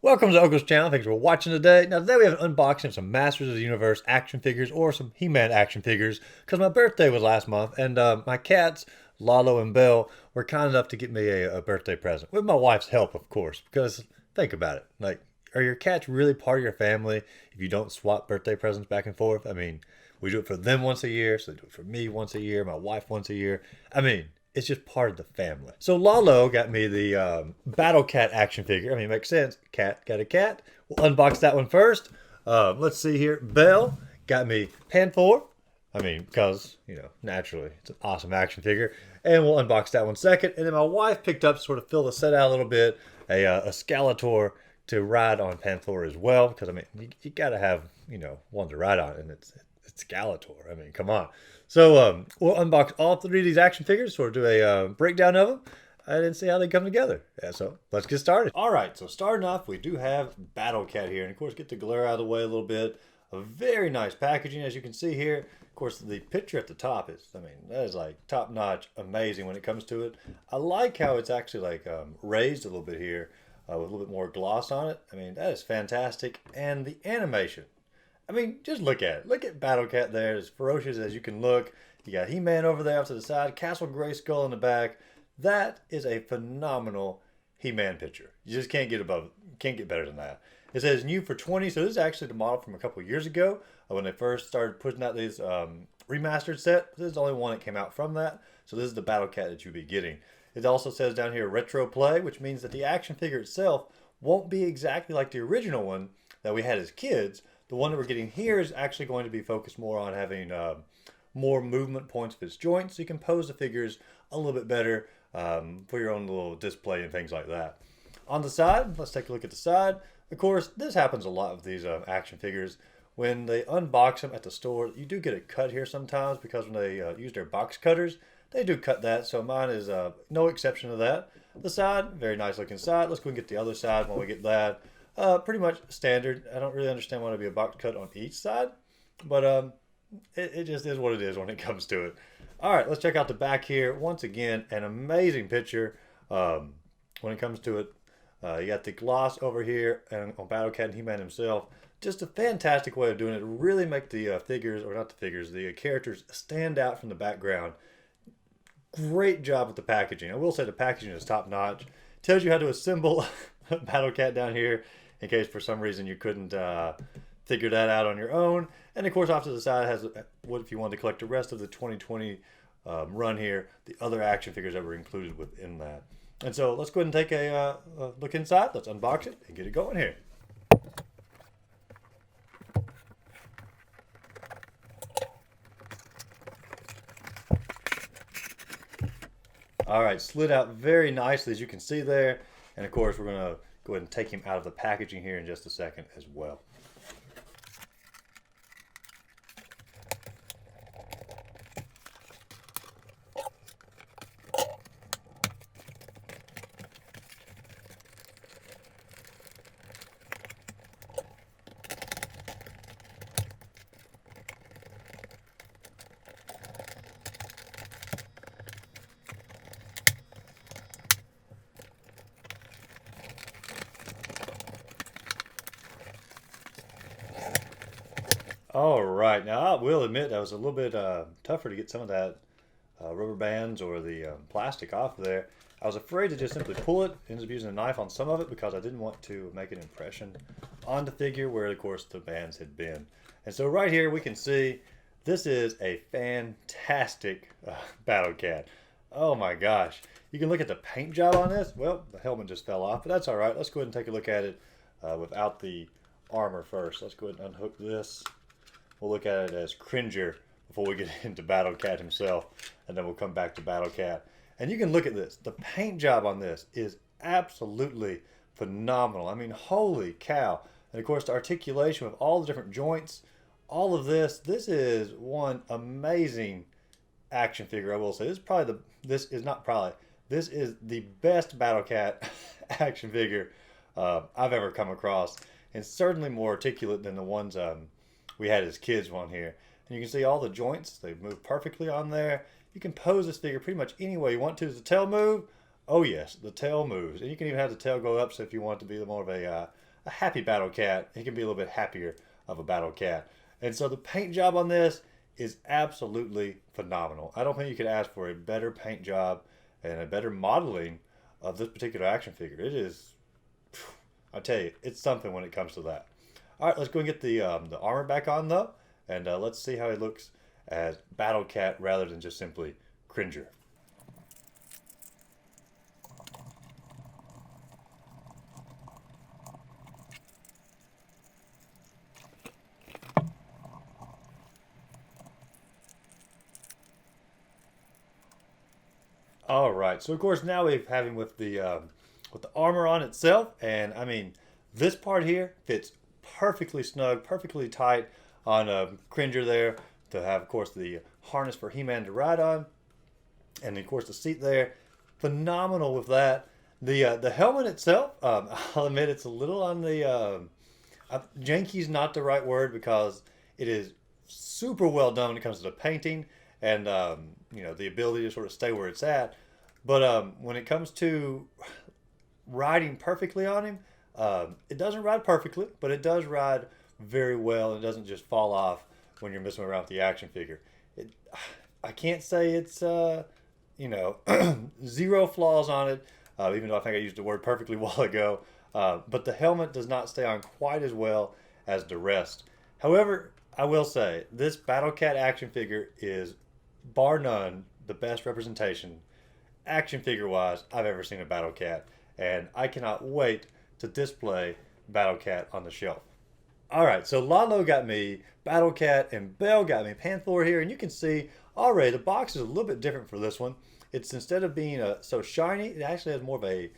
Welcome to Uncle's channel. Thanks for watching today. Now today we have an unboxing of some Masters of the Universe action figures or some He-Man action figures because my birthday was last month and my cats, Lalo and Belle, were kind enough to get me a birthday present. With my wife's help, of course, because think about it. Like, are your cats really part of your family if you don't swap birthday presents back and forth? I mean, we do it for them once a year, so they do it for me once a year, my wife once a year. I mean, it's just part of the family. So Lalo got me the Battlecat action figure. I mean, it makes sense. Cat got a cat. We'll unbox that one first. Let's see here. Belle got me Panthor. I mean, because, you know, naturally, it's an awesome action figure. And we'll unbox that one second. And then my wife picked up, sort of fill the set out a little bit, a Skeletor to ride on Panthor as well. Because, I mean, you got to have, you know, one to ride on. And it's Skeletor. I mean, come on. So we'll unbox all three of these action figures, sort of do a breakdown of them, and then see how they come together. Yeah, so let's get started. All right, so starting off, we do have Battlecat here. And, of course, get the glare out of the way a little bit. A very nice packaging, as you can see here. Of course, the picture at the top is, I mean, that is like top-notch, amazing when it comes to it. I like how it's actually like raised a little bit here with a little bit more gloss on it. I mean, that is fantastic. And the animation. I mean, just look at it. Look at Battlecat there, as ferocious as you can look. You got He-Man over there off to the side, Castle Grayskull in the back. That is a phenomenal He-Man picture. You just can't get above, can't get better than that. It says new for 20, so this is actually the model from a couple of years ago when they first started putting out these remastered set. This is the only one that came out from that, so this is the Battlecat that you'll be getting. It also says down here retro play, which means that the action figure itself won't be exactly like the original one that we had as kids. The one that we're getting here is actually going to be focused more on having more movement points of its joints, so you can pose the figures a little bit better for your own little display and things like that. On the side, let's take a look at the side. Of course, this happens a lot with these action figures. When they unbox them at the store, you do get a cut here sometimes because when they use their box cutters, they do cut that, so mine is no exception to that. The side, very nice looking side. Let's go and get the other side when we get that. Pretty much standard. I don't really understand why there'd be a box cut on each side, but it just is what it is when it comes to it. All right, let's check out the back here. Once again, an amazing picture when it comes to it. You got the gloss over here and on Battlecat and He-Man himself. Just a fantastic way of doing it. Really make the figures, or not the figures, the characters stand out from the background. Great job with the packaging. I will say the packaging is top notch. Tells you how to assemble Battlecat down here, in case for some reason you couldn't figure that out on your own. And of course, off to the side has what if you wanted to collect the rest of the 2020 run here, the other action figures that were included within that. And so let's go ahead and take a look inside. Let's unbox it and get it going here. All right, slid out very nicely, as you can see there. And of course, we're going to go ahead and take him out of the packaging here in just a second as well. All right, now I will admit that was a little bit tougher to get some of that rubber bands or the plastic off of there. I was afraid to just simply pull it, ended up using a knife on some of it because I didn't want to make an impression on the figure where, of course, the bands had been. And so right here we can see this is a fantastic Battlecat. Oh my gosh. You can look at the paint job on this. Well, the helmet just fell off, but that's all right. Let's go ahead and take a look at it without the armor first. Let's go ahead and unhook this. We'll look at it as Cringer before we get into Battlecat himself, and then we'll come back to Battlecat. And you can look at this. The paint job on this is absolutely phenomenal. I mean, holy cow. And of course, the articulation with all the different joints, all of this. This is one amazing action figure, I will say. This is the best Battlecat action figure I've ever come across. And certainly more articulate than the ones we had as kids on here. And you can see all the joints. They move perfectly on there. You can pose this figure pretty much any way you want to. Does the tail move? Oh yes, the tail moves. And you can even have the tail go up, so if you want it to be more of a a happy Battlecat, he can be a little bit happier of a Battlecat. And so the paint job on this is absolutely phenomenal. I don't think you could ask for a better paint job and a better modeling of this particular action figure. It is, I tell you, it's something when it comes to that. All right, let's go and get the armor back on though, and let's see how he looks as Battlecat rather than just simply Cringer. All right, so of course now we have him with the armor on itself, and I mean this part here fits perfectly snug, perfectly tight on Cringer there to have, of course, the harness for He-Man to ride on, and of course the seat there, phenomenal with that. The helmet itself, I'll admit it's a little on the janky's not the right word because it is super well done when it comes to the painting and you know, the ability to sort of stay where it's at. But when it comes to riding perfectly on him, it doesn't ride perfectly, but it does ride very well. It doesn't just fall off when you're messing around with the action figure. I can't say it's you know, zero flaws on it, even though I think I used the word perfectly a while ago. But the helmet does not stay on quite as well as the rest. However, I will say this Battlecat action figure is bar none the best representation action figure wise I've ever seen a Battlecat, and I cannot wait to display Battlecat on the shelf. Alright, so Lalo got me Battlecat and Belle got me Panthor here, and you can see already the box is a little bit different for this one. It's, instead of being so shiny, it actually has more of a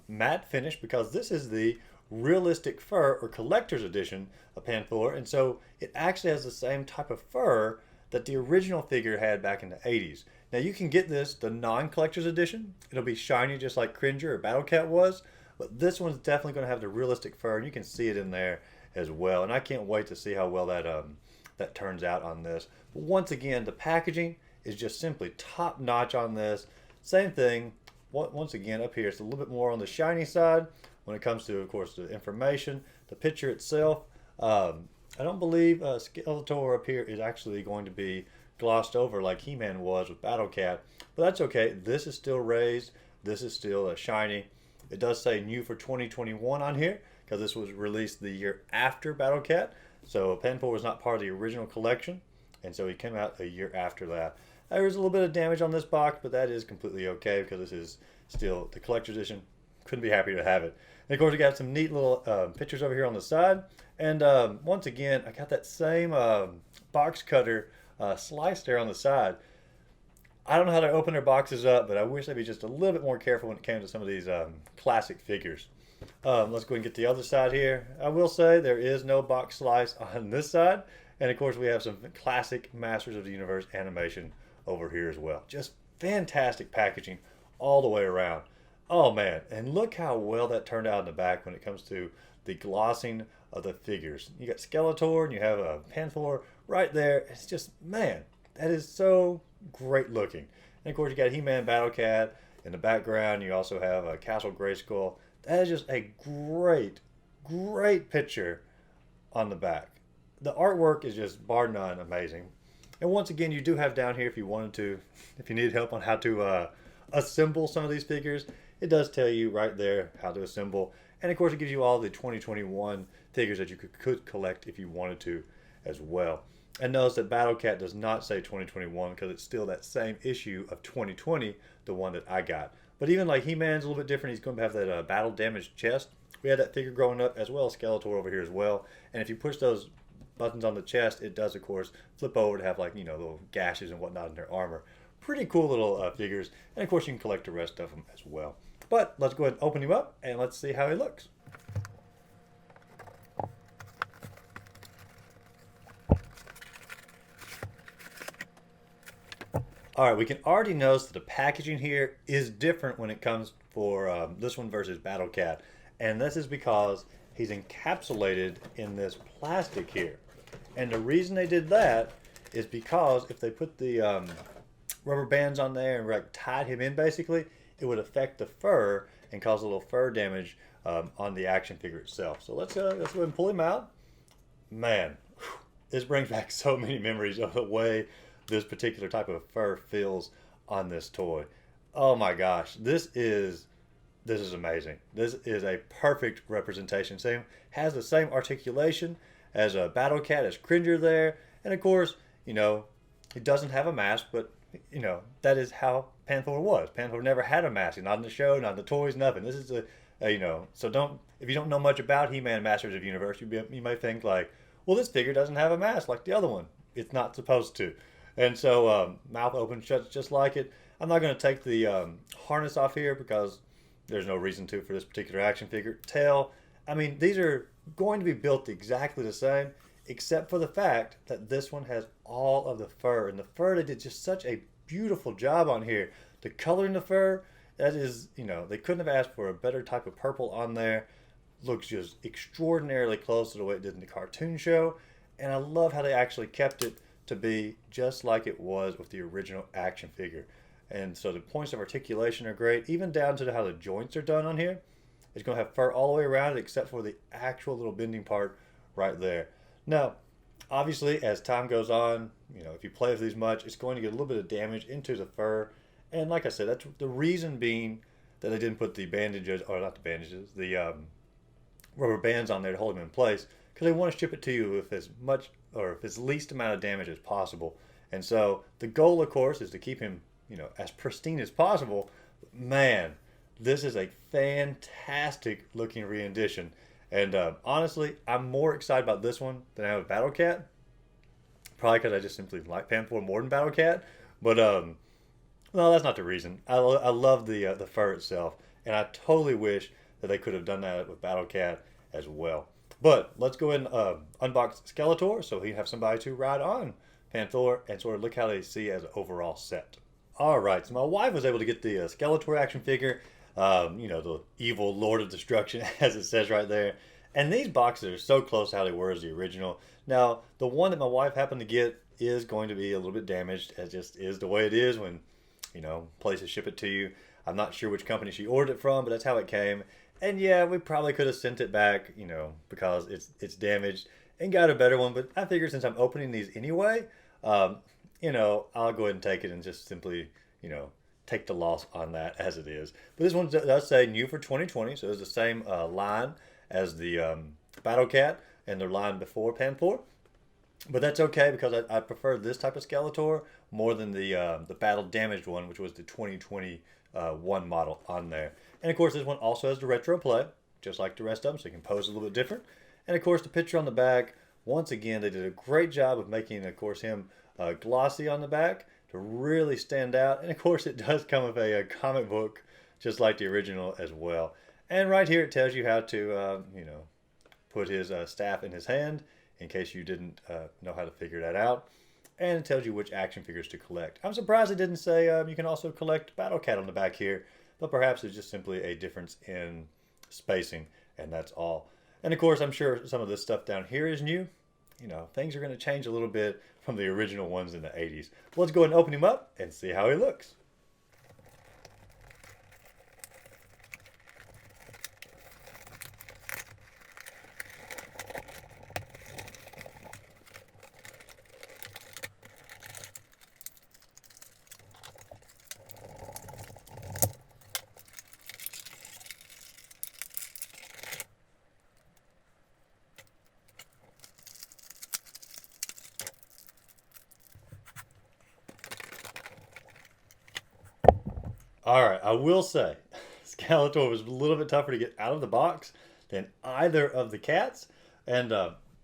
matte finish because this is the realistic fur or collector's edition of Panthor, and so it actually has the same type of fur that the original figure had back in the 80s. Now you can get this, the non-collector's edition. It'll be shiny just like Cringer or Battlecat was, but this one's definitely going to have the realistic fur, and you can see it in there as well. And I can't wait to see how well that that turns out on this. But once again, the packaging is just simply top notch on this. Same thing, once again up here, it's a little bit more on the shiny side when it comes to, of course, the information, the picture itself. I don't believe Skeletor up here is actually going to be glossed over like He-Man was with Battlecat, but that's okay. This is still raised. This is still shiny. It does say new for 2021 on here because this was released the year after Battlecat. So Panthor was not part of the original collection, and so he came out a year after that. There is a little bit of damage on this box, but that is completely okay because this is still the collector's edition. Couldn't be happy to have it. And of course, we got some neat little pictures over here on the side. And once again, I got that same box cutter slice there on the side. I don't know how to open their boxes up, but I wish they'd be just a little bit more careful when it came to some of these classic figures. Let's go and get the other side here. I will say there is no box slice on this side. And of course, we have some classic Masters of the Universe animation over here as well. Just fantastic packaging all the way around. Oh man, and look how well that turned out in the back when it comes to the glossing of the figures. You got Skeletor and you have a Panthor right there. It's just, man, that is so great looking. And of course you got He-Man Battlecat in the background. You also have a Castle Grayskull. That is just a great, great picture on the back. The artwork is just bar none amazing. And once again, you do have down here, if you wanted to, if you needed help on how to assemble some of these figures, it does tell you right there how to assemble. And of course, it gives you all the 2021 figures that you could collect if you wanted to as well. And notice that Battlecat does not say 2021 because it's still that same issue of 2020, the one that I got. But even like He-Man's a little bit different. He's going to have that battle damaged chest. We had that figure growing up, as well as Skeletor over here as well. And if you push those buttons on the chest, it does, of course, flip over to have, like, you know, little gashes and whatnot in their armor. Pretty cool little figures. And of course, you can collect the rest of them as well. But let's go ahead and open him up and let's see how he looks. All right, we can already notice that the packaging here is different when it comes for this one versus Battlecat. And this is because he's encapsulated in this plastic here. And the reason they did that is because if they put the rubber bands on there and like tied him in basically, it would affect the fur and cause a little fur damage on the action figure itself. So let's go ahead and pull him out. Man, this brings back so many memories of the way this particular type of fur feels on this toy. Oh my gosh, this is amazing. This is a perfect representation. Same has the same articulation as a Battlecat, as Cringer there, and of course, you know, he doesn't have a mask, but you know that is how Panthor was. Panthor never had a mask, not in the show, not in the toys, nothing. This is a you know, so don't if you don't know much about He-Man Masters of Universe, you may think like, well, this figure doesn't have a mask like the other one. It's not supposed to, and so mouth open, shuts just like it. I'm not going to take the harness off here because there's no reason to for this particular action figure. Tail, I mean, these are going to be built exactly the same, except for the fact that this one has all of the fur. And the fur, they did just such a beautiful job on here. The color in the fur, that is, you know, they couldn't have asked for a better type of purple on there. Looks just extraordinarily close to the way it did in the cartoon show. And I love how they actually kept it to be just like it was with the original action figure. And so the points of articulation are great, even down to how the joints are done on here. It's going to have fur all the way around it except for the actual little bending part right there. Now, obviously, as time goes on, you know, if you play with these much, it's going to get a little bit of damage into the fur. And like I said, that's the reason being that they didn't put the bandages, or not the bandages, the rubber bands on there to hold them in place, because they want to ship it to you with as much or with as least amount of damage as possible. And so the goal, of course, is to keep him, you know, as pristine as possible. Man, this is a fantastic looking rendition, and honestly, I'm more excited about this one than I am with Battlecat. Probably because I just simply like Panthor more than Battlecat, but no, that's not the reason. I love the fur itself, and I totally wish that they could have done that with Battlecat as well. But let's go ahead and unbox Skeletor so he can have somebody to ride on Panthor and sort of look how they see as an overall set. Alright, so my wife was able to get the Skeletor action figure, you know, the evil Lord of Destruction, as it says right there. And these boxes are so close to how they were as the original. Now, the one that my wife happened to get is going to be a little bit damaged. It just is the way it is when, you know, places ship it to you. I'm not sure which company she ordered it from, but that's how it came. And yeah, we probably could have sent it back, you know, because it's damaged and got a better one. But I figured since I'm opening these anyway, you know, I'll go ahead and take it and just simply, you know, take the loss on that as it is. But this one does say new for 2020, so it's the same line as the Battlecat and their line before Panthor. But that's okay because I prefer this type of Skeletor more than the battle damaged one, which was the 2021 model on there. And of course, this one also has the retro play, just like the rest of them, so you can pose a little bit different. And of course, the picture on the back, once again, they did a great job of making, of course, him glossy on the back to really stand out. And of course, it does come with a comic book, just like the original as well. And right here, it tells you how to, you know, put his staff in his hand, in case you didn't know how to figure that out. And it tells you which action figures to collect. I'm surprised it didn't say you can also collect Battlecat on the back here, but perhaps it's just simply a difference in spacing, and that's all. And of course, I'm sure some of this stuff down here is new. You know, things are going to change a little bit from the original ones in the 80s. Let's go ahead and open him up and see how he looks. Alright, I will say, Skeletor was a little bit tougher to get out of the box than either of the cats, and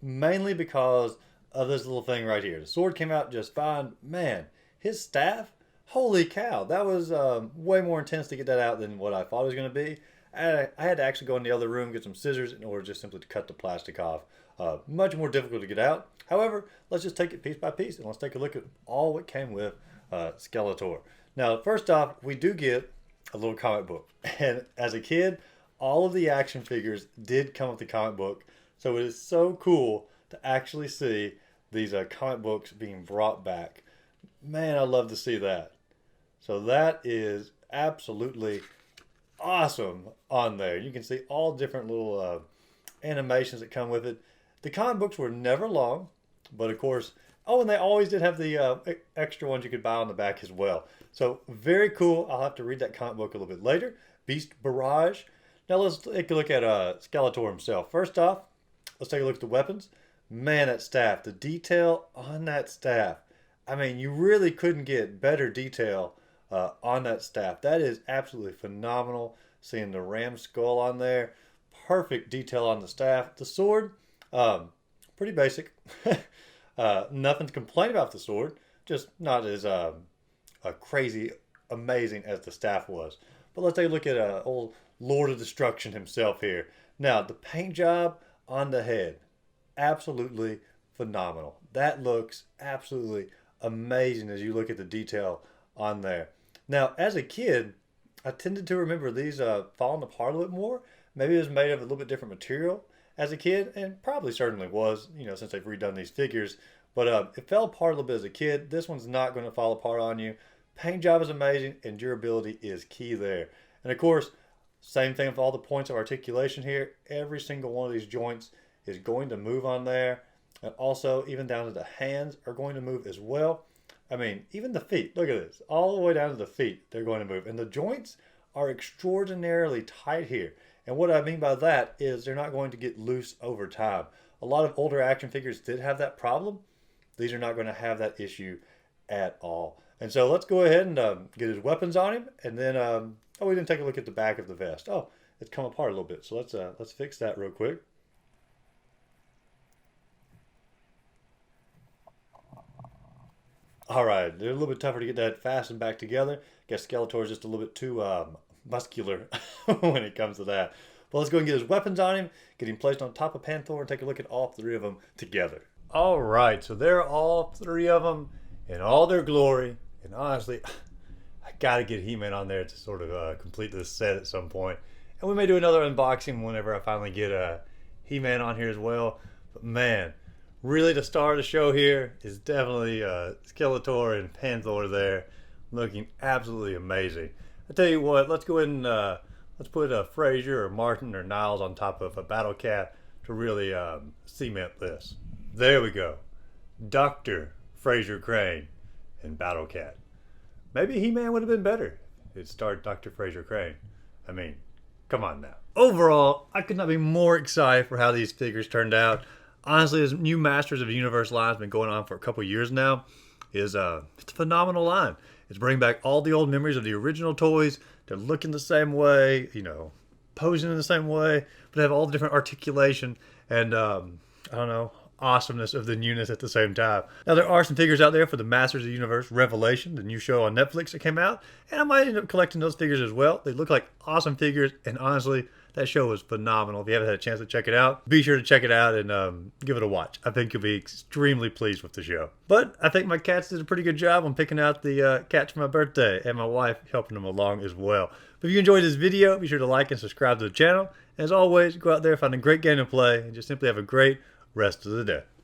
mainly because of this little thing right here. The sword came out just fine. Man, his staff, holy cow, that was way more intense to get that out than what I thought it was going to be. I had to actually go in the other room, get some scissors in order just simply to cut the plastic off. Much more difficult to get out. However, let's just take it piece by piece, and let's take a look at all what came with Skeletor. Now, first off, we do get a little comic book. And as a kid, all of the action figures did come with the comic book. So it is so cool to actually see these comic books being brought back. Man, I love to see that. So that is absolutely awesome on there. You can see all different little animations that come with it. The comic books were never long, but of course, oh, and they always did have the extra ones you could buy on the back as well. So very cool. I'll have to read that comic book a little bit later. Beast Barrage. Now let's take a look at Skeletor himself. First off, let's take a look at the weapons. Man, that staff, the detail on that staff. I mean, you really couldn't get better detail on that staff. That is absolutely phenomenal. Seeing the ram skull on there. Perfect detail on the staff. The sword, pretty basic. Nothing to complain about the sword. Just not as crazy amazing as the staff was. But let's take a look at old Lord of Destruction himself here. Now, the paint job on the head, absolutely phenomenal. That looks absolutely amazing as you look at the detail on there. Now, as a kid, I tended to remember these falling apart a little bit more. Maybe it was made of a little bit different material as a kid, and probably certainly was, since they've redone these figures. But it fell apart a little bit as a kid. This one's not going to fall apart on you. Paint job is amazing, and durability is key there. And of course, same thing with all the points of articulation here. Every single one of these joints is going to move on there. And also, even down to the hands are going to move as well. I mean, even the feet, look at this. All the way down to the feet, they're going to move. And the joints are extraordinarily tight here. And what I mean by that is they're not going to get loose over time. A lot of older action figures did have that problem. These are not going to have that issue at all. And so let's go ahead and get his weapons on him. And then, oh, we didn't take a look at the back of the vest. Oh, it's come apart a little bit. So let's fix that real quick. All right, they're a little bit tougher to get that fastened back together. Guess Skeletor is just a little bit too muscular when it comes to that. But let's go and get his weapons on him, get him placed on top of Panthor, and take a look at all three of them together. All right, so there are all three of them in all their glory. And honestly, I got to get He-Man on there to sort of complete this set at some point. And we may do another unboxing whenever I finally get He-Man on here as well. But man, really the star of the show here is definitely Skeletor and Panthor there, looking absolutely amazing. I tell you what, let's go ahead and let's put Frazier or Martin or Niles on top of a Battlecat to really cement this. There we go. Dr. Frazier Crane and Battlecat. Maybe He-Man would have been better if it starred Dr. Frazier Crane. I mean, come on now. Overall, I could not be more excited for how these figures turned out. Honestly, this new Masters of the Universe line has been going on for a couple years now. It's a phenomenal line. It's bringing back all the old memories of the original toys. They're looking the same way, posing in the same way, but they have all the different articulation and, I don't know, awesomeness of the newness at the same time. Now, there are some figures out there for the Masters of the Universe Revelation, the new show on Netflix that came out, and I might end up collecting those figures as well. They look like awesome figures, and honestly, that show was phenomenal. If you haven't had a chance to check it out, be sure to check it out and give it a watch. I think you'll be extremely pleased with the show. But I think my cats did a pretty good job on picking out the cats for my birthday, and my wife helping them along as well. But if you enjoyed this video, be sure to like and subscribe to the channel. As always, go out there, find a great game to play, and just simply have a great rest of the day.